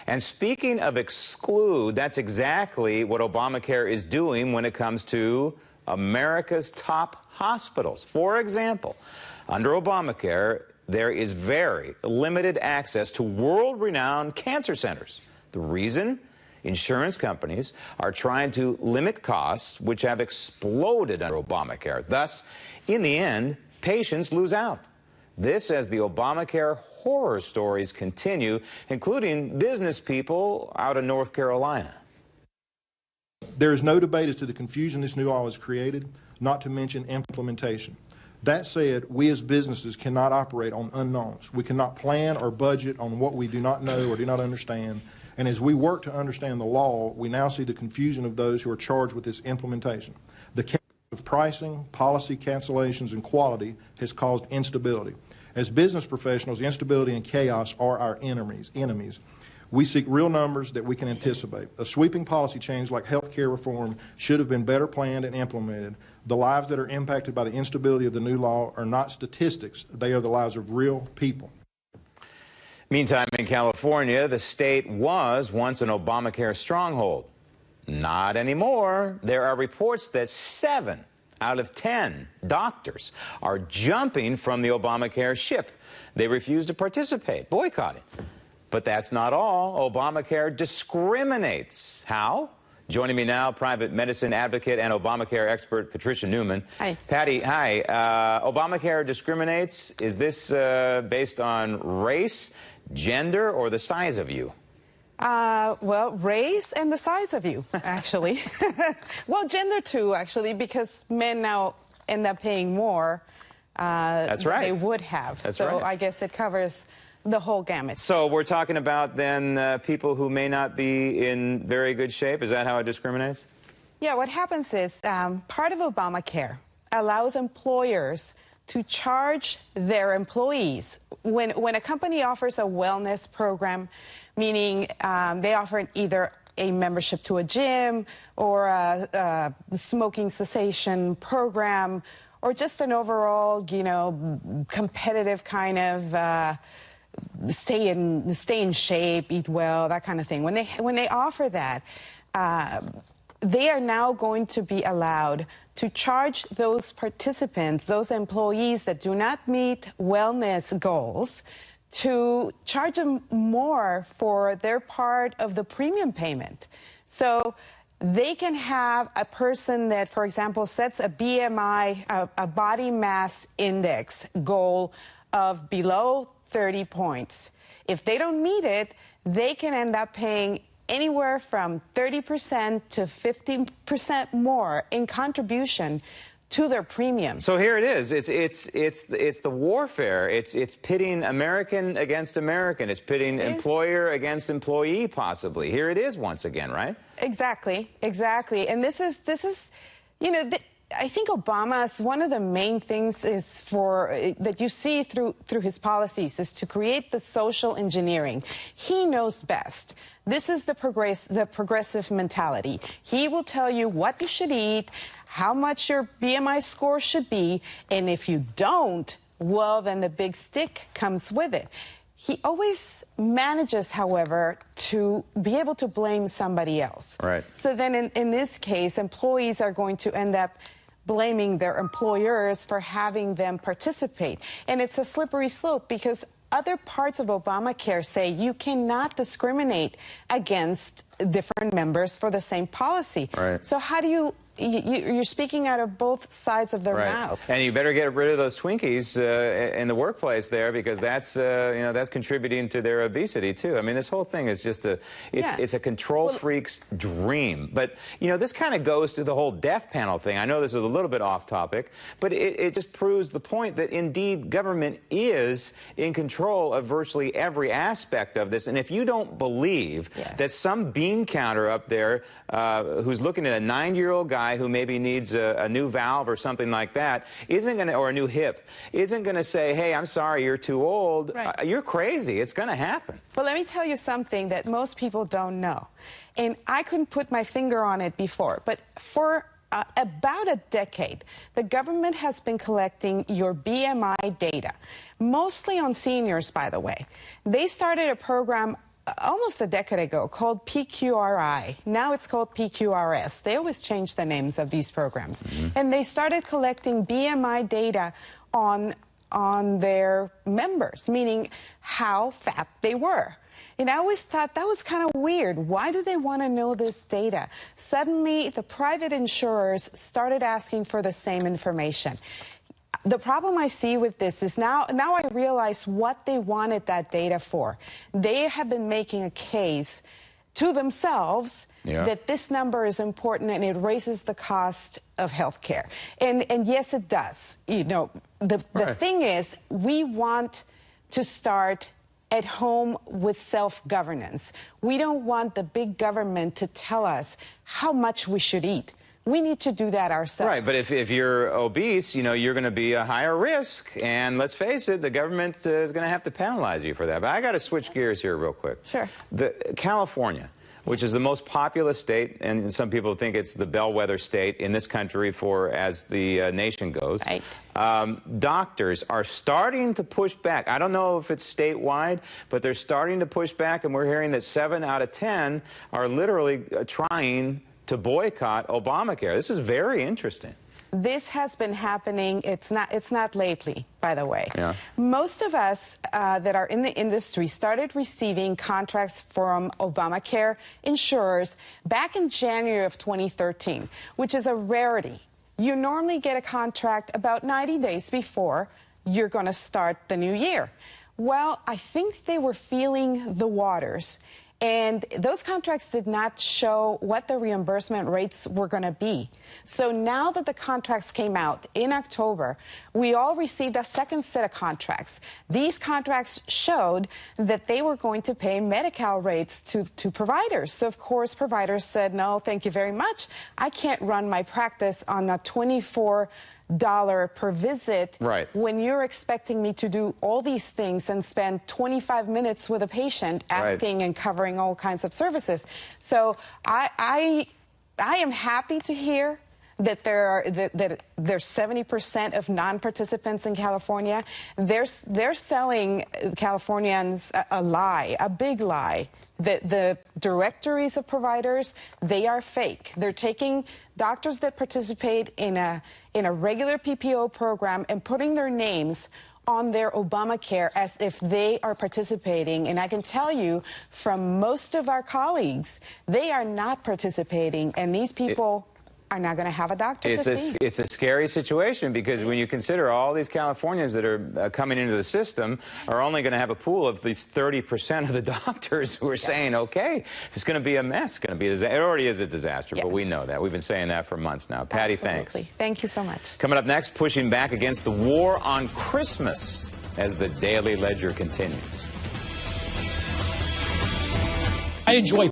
And speaking of exclude, that's exactly what Obamacare is doing when it comes to America's top hospitals. For example, under Obamacare, there is very limited access to world-renowned cancer centers. The reason? Insurance companies are trying to limit costs, which have exploded under Obamacare. Thus, in the end, patients lose out. This as the Obamacare horror stories continue, including business people out of North Carolina. There is no debate as to the confusion this new law has created, not to mention implementation. That said, we as businesses cannot operate on unknowns. We cannot plan or budget on what we do not know or do not understand. And as we work to understand the law, we now see the confusion of those who are charged with this implementation. The chaos of pricing, policy cancellations, and quality has caused instability. As business professionals, instability and chaos are our enemies. We seek real numbers that we can anticipate. A sweeping policy change like health care reform should have been better planned and implemented. The lives that are impacted by the instability of the new law are not statistics. They are the lives of real people. Meantime, in California, the state was once an Obamacare stronghold. Not anymore. There are reports that 7 out of 10 doctors are jumping from the Obamacare ship. They refuse to participate, boycotting. But that's not all. Obamacare discriminates. How? Joining me now, private medicine advocate and Obamacare expert Patricia Newman. Hi. Patty, hi. Obamacare discriminates. Is this based on race, gender, or the size of you? Well, race and the size of you, actually. Well, gender too, actually, because men now end up paying more That's right. than they would have. That's so right. I guess it covers the whole gamut. So we're talking about then people who may not be in very good shape. Is that how it discriminates? Yeah, what happens is part of Obamacare allows employers to charge their employees. When a company offers a wellness program, meaning they offer either a membership to a gym or a smoking cessation program or just an overall, competitive kind of stay in shape, eat well, that kind of thing. When they offer that, they are now going to be allowed to charge those participants, those employees that do not meet wellness goals, to charge them more for their part of the premium payment. So they can have a person that, for example, sets a BMI, a body mass index goal of below 30 points. If they don't meet it, they can end up paying anywhere from 30% to 50% more in contribution to their premium. So here it is. It's the warfare. It's pitting American against American. It's pitting employer against employee, possibly. Here it is once again, right? Exactly. And this is I think Obama's one of the main things is that you see through his policies is to create the social engineering. He knows best. This is the progressive mentality. He will tell you what you should eat, how much your BMI score should be, and if you don't, well, then the big stick comes with it. He always manages, however, to be able to blame somebody else. Right. So then in this case, employees are going to end up blaming their employers for having them participate. And it's a slippery slope because other parts of Obamacare say you cannot discriminate against different members for the same policy. Right. So how do you're speaking out of both sides of their mouth. And you better get rid of those Twinkies in the workplace there, because that's that's contributing to their obesity too. I mean, this whole thing is just it's a control freak's dream. But this kind of goes to the whole death panel thing. I know this is a little bit off topic, but it just proves the point that indeed government is in control of virtually every aspect of this. And if you don't believe that some bean counter up there who's looking at a 9-year-old guy who maybe needs a new valve or something like that, or a new hip, isn't going to say, hey, I'm sorry, you're too old. Right. You're crazy. It's going to happen. Well, let me tell you something that most people don't know. And I couldn't put my finger on it before, but for about a decade, the government has been collecting your BMI data, mostly on seniors, by the way. They started a program almost a decade ago called PQRI. Now it's called PQRS. They always change the names of these programs. And they started collecting BMI data on their members, meaning how fat they were. And I always thought that was kind of weird. Why do they want to know this data? Suddenly, the private insurers started asking for the same information. The problem I see with this is now I realize what they wanted that data for. They have been making a case to themselves that this number is important and it raises the cost of health care. And yes, it does. You know, the thing is, we want to start at home with self-governance. We don't want the big government to tell us how much we should eat. We need to do that ourselves. Right, but if you're obese, you know, you're going to be a higher risk. And let's face it, the government is going to have to penalize you for that. But I got to switch gears here real quick. Sure. California, which is the most populous state, and some people think it's the bellwether state in this country for as the nation goes. Right. Doctors are starting to push back. I don't know if it's statewide, but they're starting to push back, and we're hearing that 7 out of 10 are literally trying to boycott Obamacare. This is very interesting. This has been happening. It's not lately, by the way. Yeah. Most of us that are in the industry started receiving contracts from Obamacare insurers back in January of 2013, which is a rarity. You normally get a contract about 90 days before you're going to start the new year. Well, I think they were feeling the waters. And those contracts did not show what the reimbursement rates were going to be. So now that the contracts came out in October, we all received a second set of contracts. These contracts showed that they were going to pay Medi-Cal rates to providers. So, of course, providers said, no, thank you very much. I can't run my practice on a $24 per visit when you're expecting me to do all these things and spend 25 minutes with a patient asking and covering all kinds of services. So I am happy to hear that there's 70% of non-participants in California. They're selling Californians a lie, a big lie. The directories of providers, they are fake. They're taking doctors that participate in a regular PPO program and putting their names on their Obamacare as if they are participating. And I can tell you from most of our colleagues, they are not participating, and these people are not going to have a doctor to see. It's a scary situation, because when you consider all these Californians that are coming into the system are only going to have a pool of these 30% of the doctors who are saying, okay, it's going to be a mess. It's going to be it already is a disaster, but we know that. We've been saying that for months now. Patty, thanks. Thank you so much. Coming up next, pushing back against the war on Christmas as the Daily Ledger continues. I enjoy